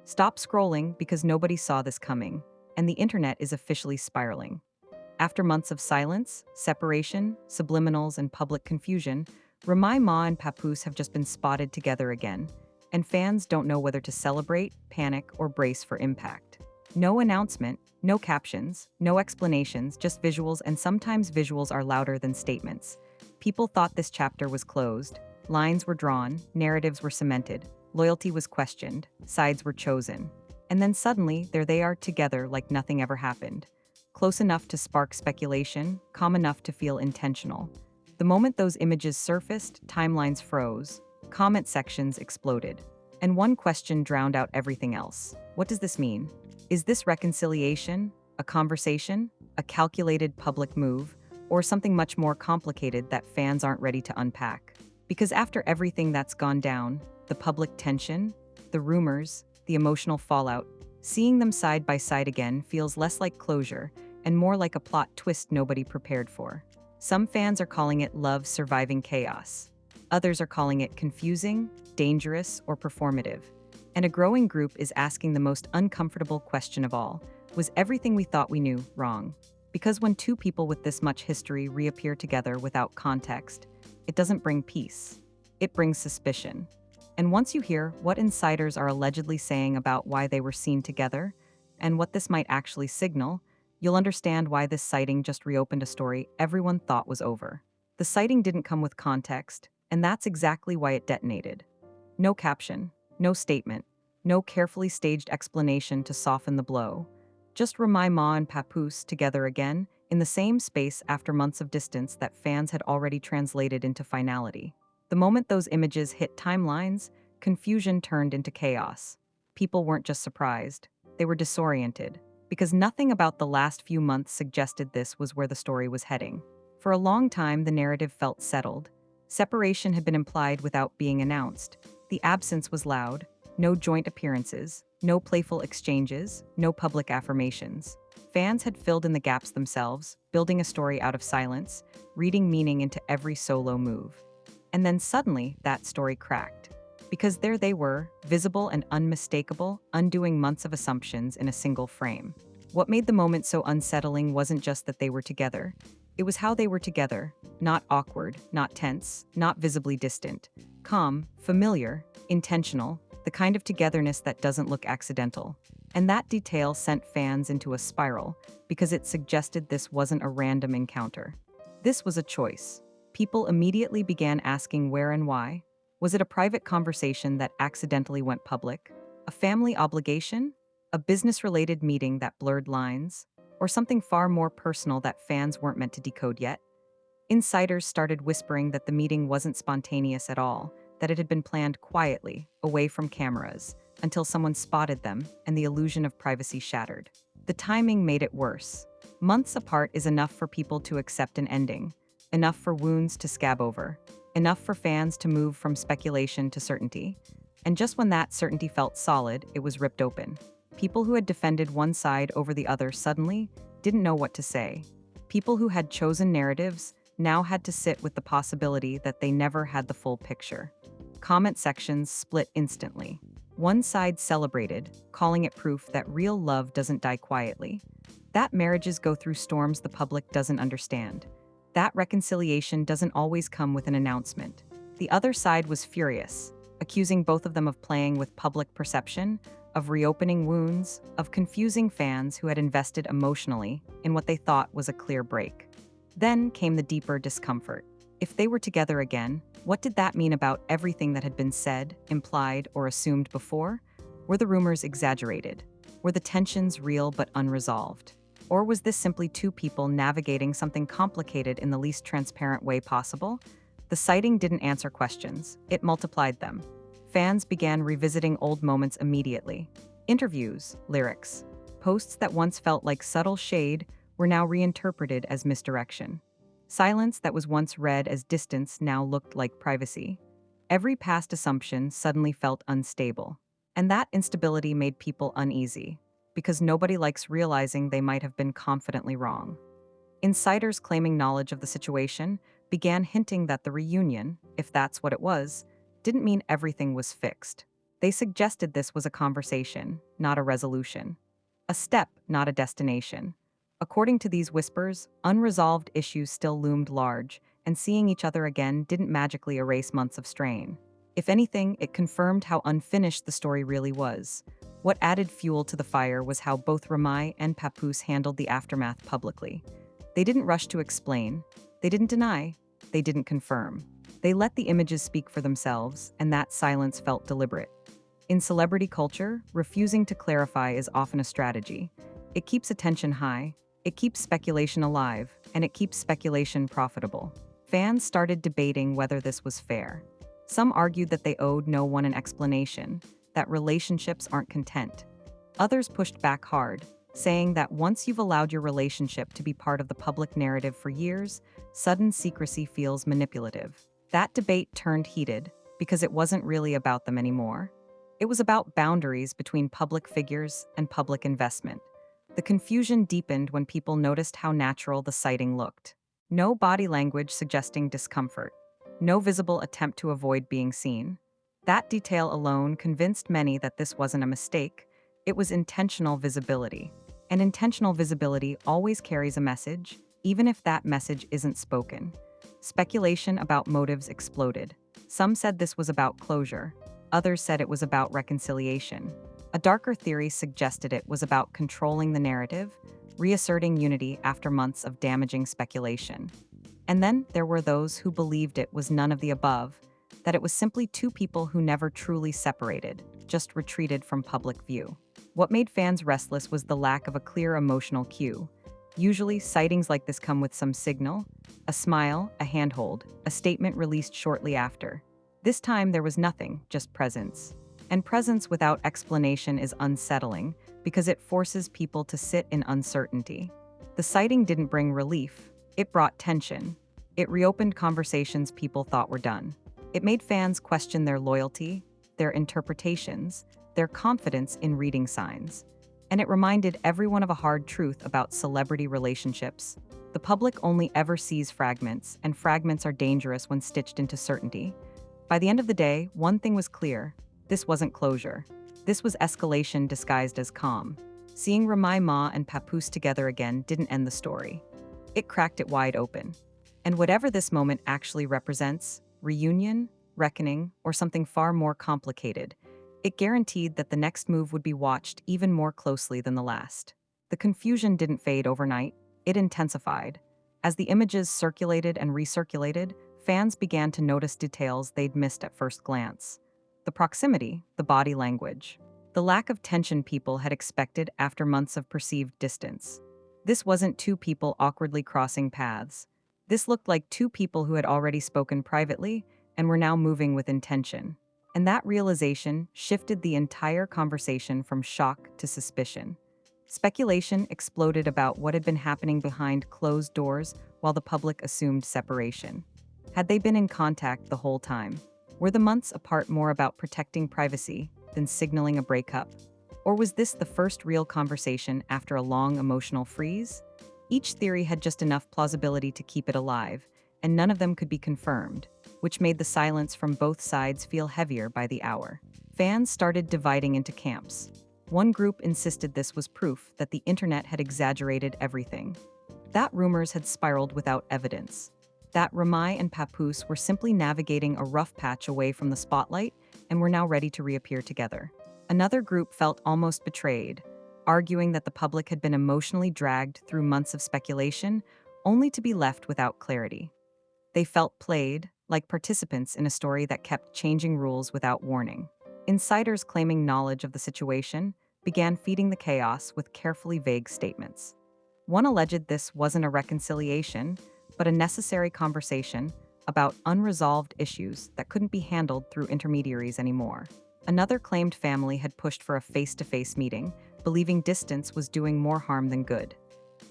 Stop scrolling because nobody saw this coming, and the internet is officially spiraling. After months of silence, separation, subliminals, and public confusion, Remy Ma and Papoose have just been spotted together again, and fans don't know whether to celebrate, panic, or brace for impact. No announcement, no captions, no explanations, just visuals, and sometimes visuals are louder than statements. People thought this chapter was closed, lines were drawn, narratives were cemented, loyalty was questioned, sides were chosen. And then suddenly, there they are together like nothing ever happened. Close enough to spark speculation, calm enough to feel intentional. The moment those images surfaced, timelines froze, comment sections exploded, and one question drowned out everything else. What does this mean? Is this reconciliation, a conversation, a calculated public move, or something much more complicated that fans aren't ready to unpack? Because after everything that's gone down, the public tension, the rumors, the emotional fallout, seeing them side by side again feels less like closure and more like a plot twist nobody prepared for. Some fans are calling it love surviving chaos. Others are calling it confusing, dangerous, or performative. And a growing group is asking the most uncomfortable question of all: was everything we thought we knew wrong? Because when two people with this much history reappear together without context, it doesn't bring peace. It brings suspicion. And once you hear what insiders are allegedly saying about why they were seen together, and what this might actually signal, you'll understand why this sighting just reopened a story everyone thought was over. The sighting didn't come with context, and that's exactly why it detonated. No caption, no statement, no carefully staged explanation to soften the blow. Just Remy Ma and Papoose together again, in the same space after months of distance that fans had already translated into finality. The moment those images hit timelines, confusion turned into chaos. People weren't just surprised, they were disoriented, because nothing about the last few months suggested this was where the story was heading. For a long time, the narrative felt settled. Separation had been implied without being announced. The absence was loud: no joint appearances, no playful exchanges, no public affirmations. Fans had filled in the gaps themselves, building a story out of silence, reading meaning into every solo move. And then suddenly, that story cracked. Because there they were, visible and unmistakable, undoing months of assumptions in a single frame. What made the moment so unsettling wasn't just that they were together. It was how they were together, not awkward, not tense, not visibly distant. Calm, familiar, intentional, the kind of togetherness that doesn't look accidental. And that detail sent fans into a spiral, because it suggested this wasn't a random encounter. This was a choice. People immediately began asking where and why. Was it a private conversation that accidentally went public? A family obligation? A business-related meeting that blurred lines? Or something far more personal that fans weren't meant to decode yet? Insiders started whispering that the meeting wasn't spontaneous at all, that it had been planned quietly, away from cameras, until someone spotted them and the illusion of privacy shattered. The timing made it worse. Months apart is enough for people to accept an ending, enough for wounds to scab over, enough for fans to move from speculation to certainty. And just when that certainty felt solid, it was ripped open. People who had defended one side over the other suddenly didn't know what to say. People who had chosen narratives now had to sit with the possibility that they never had the full picture. Comment sections split instantly. One side celebrated, calling it proof that real love doesn't die quietly, that marriages go through storms the public doesn't understand, that reconciliation doesn't always come with an announcement. The other side was furious, accusing both of them of playing with public perception, of reopening wounds, of confusing fans who had invested emotionally in what they thought was a clear break. Then came the deeper discomfort. If they were together again, what did that mean about everything that had been said, implied, or assumed before? Were the rumors exaggerated? Were the tensions real but unresolved? Or was this simply two people navigating something complicated in the least transparent way possible? The sighting didn't answer questions, it multiplied them. Fans began revisiting old moments immediately. Interviews, lyrics, posts that once felt like subtle shade were now reinterpreted as misdirection. Silence that was once read as distance now looked like privacy. Every past assumption suddenly felt unstable. And that instability made people uneasy, because nobody likes realizing they might have been confidently wrong. Insiders claiming knowledge of the situation began hinting that the reunion, if that's what it was, didn't mean everything was fixed. They suggested this was a conversation, not a resolution. A step, not a destination. According to these whispers, unresolved issues still loomed large, and seeing each other again didn't magically erase months of strain. If anything, it confirmed how unfinished the story really was. What added fuel to the fire was how both Remy and Papoose handled the aftermath publicly. They didn't rush to explain, they didn't deny, they didn't confirm. They let the images speak for themselves, and that silence felt deliberate. In celebrity culture, refusing to clarify is often a strategy. It keeps attention high, it keeps speculation alive, and it keeps speculation profitable. Fans started debating whether this was fair. Some argued that they owed no one an explanation, that relationships aren't content. Others pushed back hard, saying that once you've allowed your relationship to be part of the public narrative for years, sudden secrecy feels manipulative. That debate turned heated because it wasn't really about them anymore. It was about boundaries between public figures and public investment. The confusion deepened when people noticed how natural the sighting looked. No body language suggesting discomfort. No visible attempt to avoid being seen. That detail alone convinced many that this wasn't a mistake, it was intentional visibility. And intentional visibility always carries a message, even if that message isn't spoken. Speculation about motives exploded. Some said this was about closure. Others said it was about reconciliation. A darker theory suggested it was about controlling the narrative, reasserting unity after months of damaging speculation. And then there were those who believed it was none of the above, that it was simply two people who never truly separated, just retreated from public view. What made fans restless was the lack of a clear emotional cue. Usually, sightings like this come with some signal, a smile, a handhold, a statement released shortly after. This time there was nothing, just presence. And presence without explanation is unsettling because it forces people to sit in uncertainty. The sighting didn't bring relief, it brought tension. It reopened conversations people thought were done. It made fans question their loyalty, their interpretations, their confidence in reading signs. And it reminded everyone of a hard truth about celebrity relationships. The public only ever sees fragments, and fragments are dangerous when stitched into certainty. By the end of the day, one thing was clear. This wasn't closure. This was escalation disguised as calm. Seeing Remy Ma and Papoose together again didn't end the story. It cracked it wide open. And whatever this moment actually represents, reunion, reckoning, or something far more complicated, it guaranteed that the next move would be watched even more closely than the last. The confusion didn't fade overnight, it intensified. As the images circulated and recirculated, fans began to notice details they'd missed at first glance. The proximity, the body language, the lack of tension people had expected after months of perceived distance. This wasn't two people awkwardly crossing paths. This looked like two people who had already spoken privately and were now moving with intention. And that realization shifted the entire conversation from shock to suspicion. Speculation exploded about what had been happening behind closed doors while the public assumed separation. Had they been in contact the whole time? Were the months apart more about protecting privacy than signaling a breakup? Or was this the first real conversation after a long emotional freeze? Each theory had just enough plausibility to keep it alive, and none of them could be confirmed, which made the silence from both sides feel heavier by the hour. Fans started dividing into camps. One group insisted this was proof that the internet had exaggerated everything, that rumors had spiraled without evidence, that Remy and Papoose were simply navigating a rough patch away from the spotlight and were now ready to reappear together. Another group felt almost betrayed, arguing that the public had been emotionally dragged through months of speculation, only to be left without clarity. They felt played, like participants in a story that kept changing rules without warning. Insiders claiming knowledge of the situation began feeding the chaos with carefully vague statements. One alleged this wasn't a reconciliation, but a necessary conversation about unresolved issues that couldn't be handled through intermediaries anymore. Another claimed family had pushed for a face-to-face meeting, believing distance was doing more harm than good.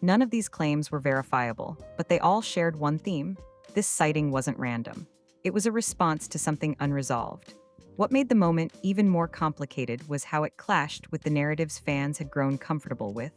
None of these claims were verifiable, but they all shared one theme: this sighting wasn't random. It was a response to something unresolved. What made the moment even more complicated was how it clashed with the narratives fans had grown comfortable with.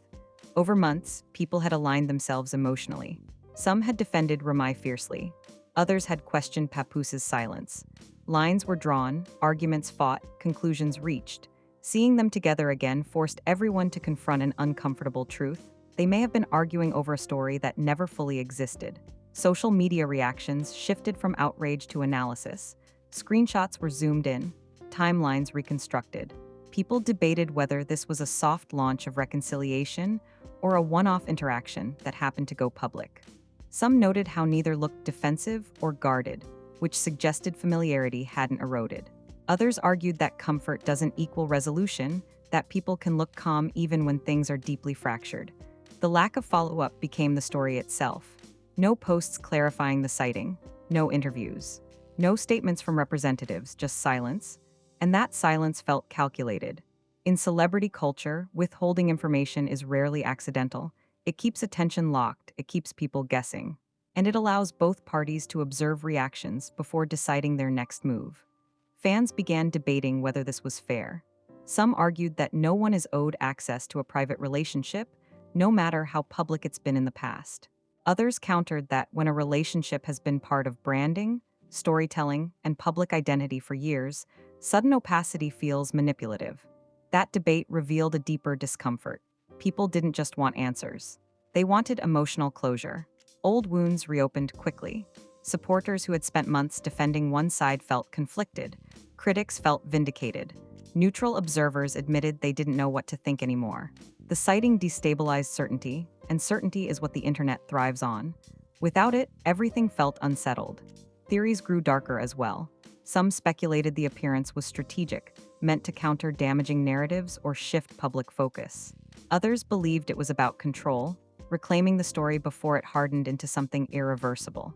Over months, people had aligned themselves emotionally. Some had defended Remy fiercely. Others had questioned Papoose's silence. Lines were drawn, arguments fought, conclusions reached. Seeing them together again forced everyone to confront an uncomfortable truth. They may have been arguing over a story that never fully existed. Social media reactions shifted from outrage to analysis. Screenshots were zoomed in, timelines reconstructed. People debated whether this was a soft launch of reconciliation or a one-off interaction that happened to go public. Some noted how neither looked defensive or guarded, which suggested familiarity hadn't eroded. Others argued that comfort doesn't equal resolution, that people can look calm even when things are deeply fractured. The lack of follow-up became the story itself. No posts clarifying the sighting, no interviews, no statements from representatives, just silence. And that silence felt calculated. In celebrity culture, withholding information is rarely accidental. It keeps attention locked, it keeps people guessing. And it allows both parties to observe reactions before deciding their next move. Fans began debating whether this was fair. Some argued that no one is owed access to a private relationship, no matter how public it's been in the past. Others countered that when a relationship has been part of branding, storytelling, and public identity for years, sudden opacity feels manipulative. That debate revealed a deeper discomfort. People didn't just want answers. They wanted emotional closure. Old wounds reopened quickly. Supporters who had spent months defending one side felt conflicted. Critics felt vindicated. Neutral observers admitted they didn't know what to think anymore. The sighting destabilized certainty, and certainty is what the internet thrives on. Without it, everything felt unsettled. Theories grew darker as well. Some speculated the appearance was strategic, meant to counter damaging narratives or shift public focus. Others believed it was about control, reclaiming the story before it hardened into something irreversible.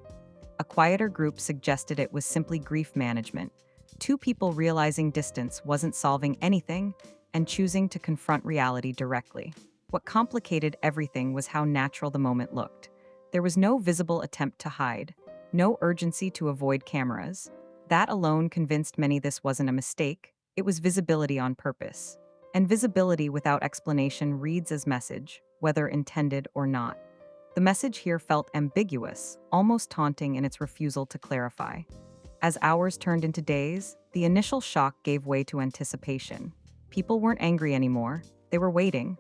A quieter group suggested it was simply grief management, two people realizing distance wasn't solving anything and choosing to confront reality directly. What complicated everything was how natural the moment looked. There was no visible attempt to hide, no urgency to avoid cameras. That alone convinced many this wasn't a mistake, it was visibility on purpose. And visibility without explanation reads as message, whether intended or not. The message here felt ambiguous, almost taunting in its refusal to clarify. As hours turned into days, the initial shock gave way to anticipation. People weren't angry anymore, they were waiting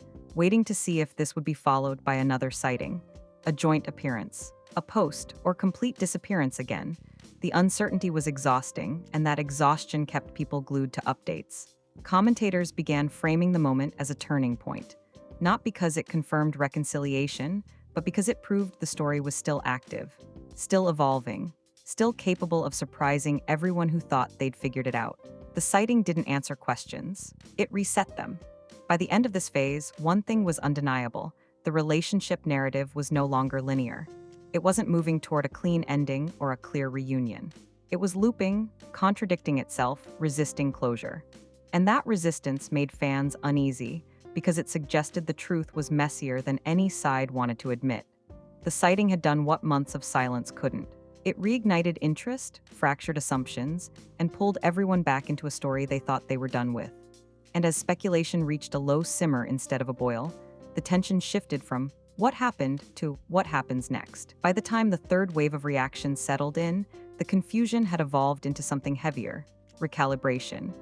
to see if this would be followed by another sighting, a joint appearance, a post, or complete disappearance again. The uncertainty was exhausting, and that exhaustion kept people glued to updates. Commentators began framing the moment as a turning point, not because it confirmed reconciliation, but because it proved the story was still active, still evolving, still capable of surprising everyone who thought they'd figured it out. The sighting didn't answer questions, it reset them. By the end of this phase, one thing was undeniable: the relationship narrative was no longer linear. It wasn't moving toward a clean ending or a clear reunion. It was looping, contradicting itself, resisting closure. And that resistance made fans uneasy because it suggested the truth was messier than any side wanted to admit. The sighting had done what months of silence couldn't. It reignited interest, fractured assumptions, and pulled everyone back into a story they thought they were done with. And as speculation reached a low simmer instead of a boil, the tension shifted from what happened to what happens next. By the time the third wave of reactions settled in, the confusion had evolved into something heavier: recalibration.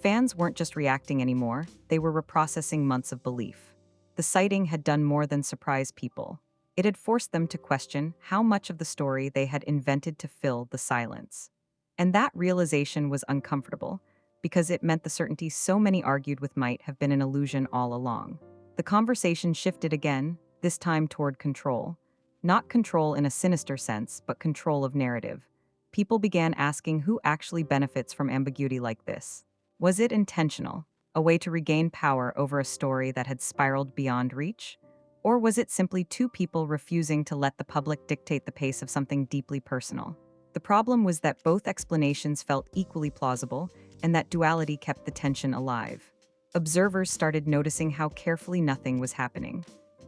Fans weren't just reacting anymore, they were reprocessing months of belief. The sighting had done more than surprise people. It had forced them to question how much of the story they had invented to fill the silence. And that realization was uncomfortable, because it meant the certainty so many argued with might have been an illusion all along. The conversation shifted again, this time toward control. Not control in a sinister sense, but control of narrative. People began asking who actually benefits from ambiguity like this. Was it intentional, a way to regain power over a story that had spiraled beyond reach? Or was it simply two people refusing to let the public dictate the pace of something deeply personal? The problem was that both explanations felt equally plausible, and that duality kept the tension alive. Observers started noticing how carefully nothing was happening.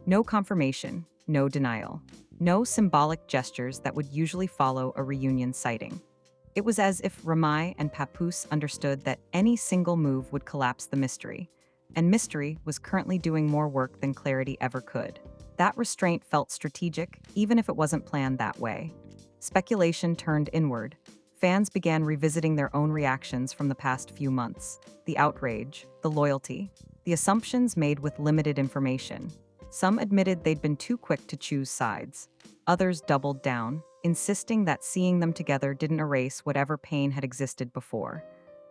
No confirmation, no denial, no symbolic gestures that would usually follow a reunion sighting. It was as if Remy and Papoose understood that any single move would collapse the mystery, and mystery was currently doing more work than clarity ever could. That restraint felt strategic, even if it wasn't planned that way. Speculation turned inward. Fans began revisiting their own reactions from the past few months: the outrage, the loyalty, the assumptions made with limited information. Some admitted they'd been too quick to choose sides. Others doubled down, insisting that seeing them together didn't erase whatever pain had existed before.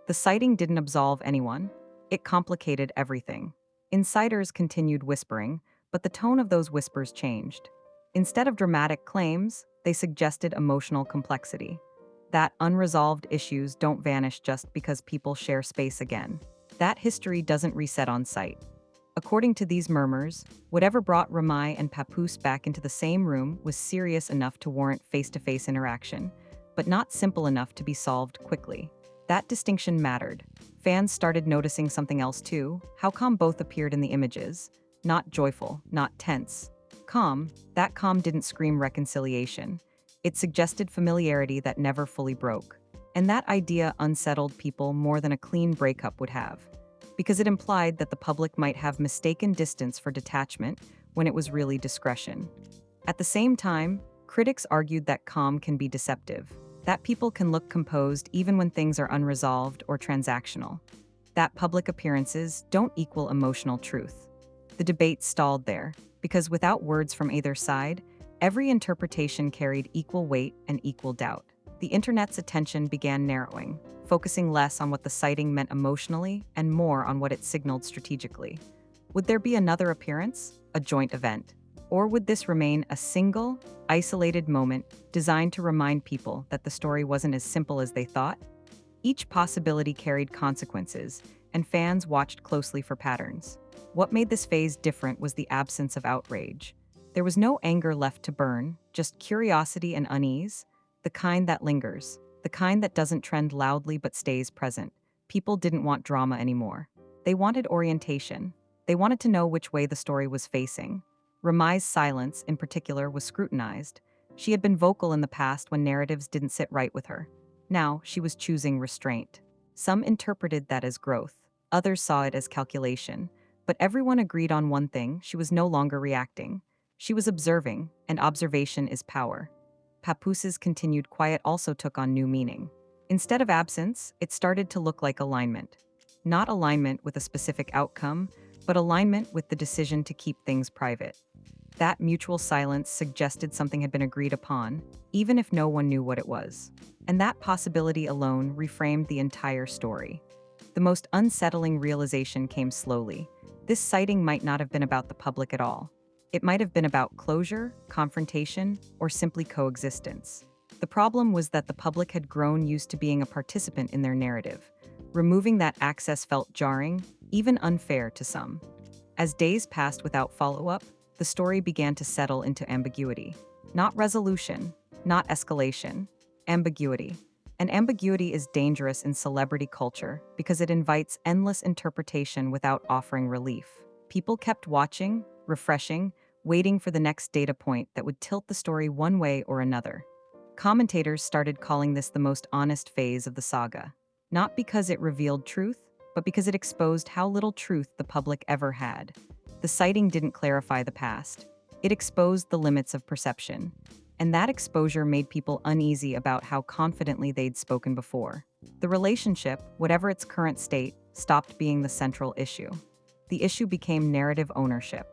The sighting didn't absolve anyone. It complicated everything. Insiders continued whispering, but the tone of those whispers changed. Instead of dramatic claims, they suggested emotional complexity. That unresolved issues don't vanish just because people share space again. That history doesn't reset on sight. According to these murmurs, whatever brought Remy and Papoose back into the same room was serious enough to warrant face-to-face interaction, but not simple enough to be solved quickly. That distinction mattered. Fans started noticing something else too: how calm both appeared in the images. Not joyful, not tense. Calm. That calm didn't scream reconciliation. It suggested familiarity that never fully broke. And that idea unsettled people more than a clean breakup would have, because it implied that the public might have mistaken distance for detachment when it was really discretion. At the same time, critics argued that calm can be deceptive, that people can look composed even when things are unresolved or transactional, that public appearances don't equal emotional truth. The debate stalled there, because without words from either side, every interpretation carried equal weight and equal doubt. The internet's attention began narrowing, focusing less on what the sighting meant emotionally and more on what it signaled strategically. Would there be another appearance, a joint event? Or would this remain a single, isolated moment designed to remind people that the story wasn't as simple as they thought? Each possibility carried consequences, and fans watched closely for patterns. What made this phase different was the absence of outrage. There was no anger left to burn, just curiosity and unease, the kind that lingers, the kind that doesn't trend loudly but stays present. People didn't want drama anymore. They wanted orientation. They wanted to know which way the story was facing. Remy's silence, in particular, was scrutinized. She had been vocal in the past when narratives didn't sit right with her. Now, she was choosing restraint. Some interpreted that as growth. Others saw it as calculation. But everyone agreed on one thing: she was no longer reacting. She was observing, and observation is power. Papoose's continued quiet also took on new meaning. Instead of absence, it started to look like alignment. Not alignment with a specific outcome, but alignment with the decision to keep things private. That mutual silence suggested something had been agreed upon, even if no one knew what it was. And that possibility alone reframed the entire story. The most unsettling realization came slowly. This sighting might not have been about the public at all. It might have been about closure, confrontation, or simply coexistence. The problem was that the public had grown used to being a participant in their narrative. Removing that access felt jarring, even unfair to some. As days passed without follow-up, the story began to settle into ambiguity. Not resolution, not escalation, ambiguity. And ambiguity is dangerous in celebrity culture because it invites endless interpretation without offering relief. People kept watching, refreshing, waiting for the next data point that would tilt the story one way or another. Commentators started calling this the most honest phase of the saga. Not because it revealed truth, but because it exposed how little truth the public ever had. The sighting didn't clarify the past. It exposed the limits of perception. And that exposure made people uneasy about how confidently they'd spoken before. The relationship, whatever its current state, stopped being the central issue. The issue became narrative ownership.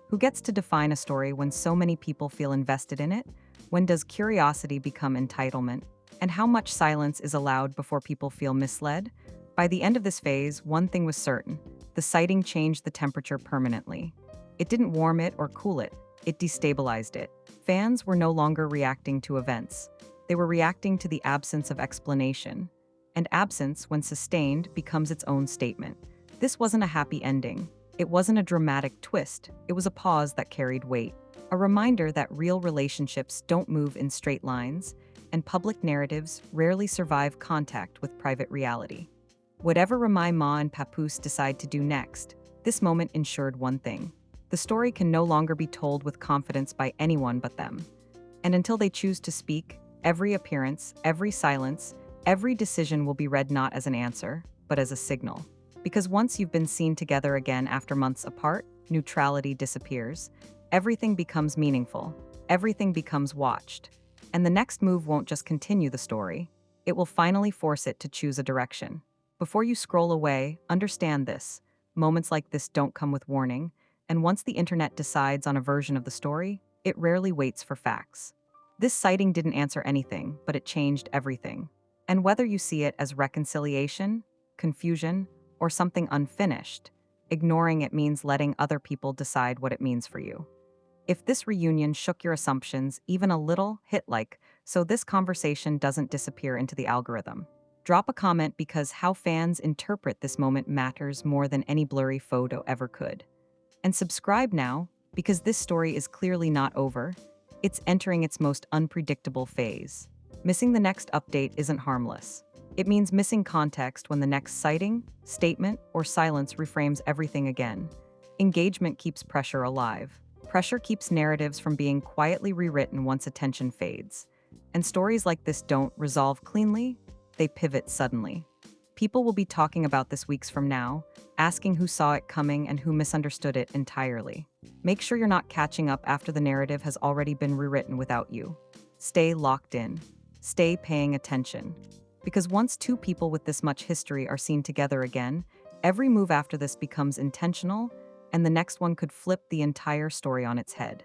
Who gets to define a story when so many people feel invested in it? When does curiosity become entitlement? And how much silence is allowed before people feel misled? By the end of this phase, one thing was certain: the sighting changed the temperature permanently. It didn't warm it or cool it, it destabilized it. Fans were no longer reacting to events. They were reacting to the absence of explanation. And absence, when sustained, becomes its own statement. This wasn't a happy ending. It wasn't a dramatic twist. It was a pause that carried weight. A reminder that real relationships don't move in straight lines, and public narratives rarely survive contact with private reality. Whatever Remy, Ma, and Papoose decide to do next, this moment ensured one thing: the story can no longer be told with confidence by anyone but them. And until they choose to speak, every appearance, every silence, every decision will be read not as an answer, but as a signal. Because once you've been seen together again after months apart, neutrality disappears. Everything becomes meaningful. Everything becomes watched. And the next move won't just continue the story, it will finally force it to choose a direction. Before you scroll away, understand this. Moments like this don't come with warning, and once the internet decides on a version of the story, it rarely waits for facts. This sighting didn't answer anything, but it changed everything. And whether you see it as reconciliation, confusion, or something unfinished, ignoring it means letting other people decide what it means for you. If this reunion shook your assumptions even a little, hit like, so this conversation doesn't disappear into the algorithm. Drop a comment because how fans interpret this moment matters more than any blurry photo ever could. And subscribe now, because this story is clearly not over. It's entering its most unpredictable phase. Missing the next update isn't harmless. It means missing context when the next sighting, statement, or silence reframes everything again. Engagement keeps pressure alive. Pressure keeps narratives from being quietly rewritten once attention fades. And stories like this don't resolve cleanly, they pivot suddenly. People will be talking about this weeks from now, asking who saw it coming and who misunderstood it entirely. Make sure you're not catching up after the narrative has already been rewritten without you. Stay locked in. Stay paying attention. Because once two people with this much history are seen together again, every move after this becomes intentional, and the next one could flip the entire story on its head.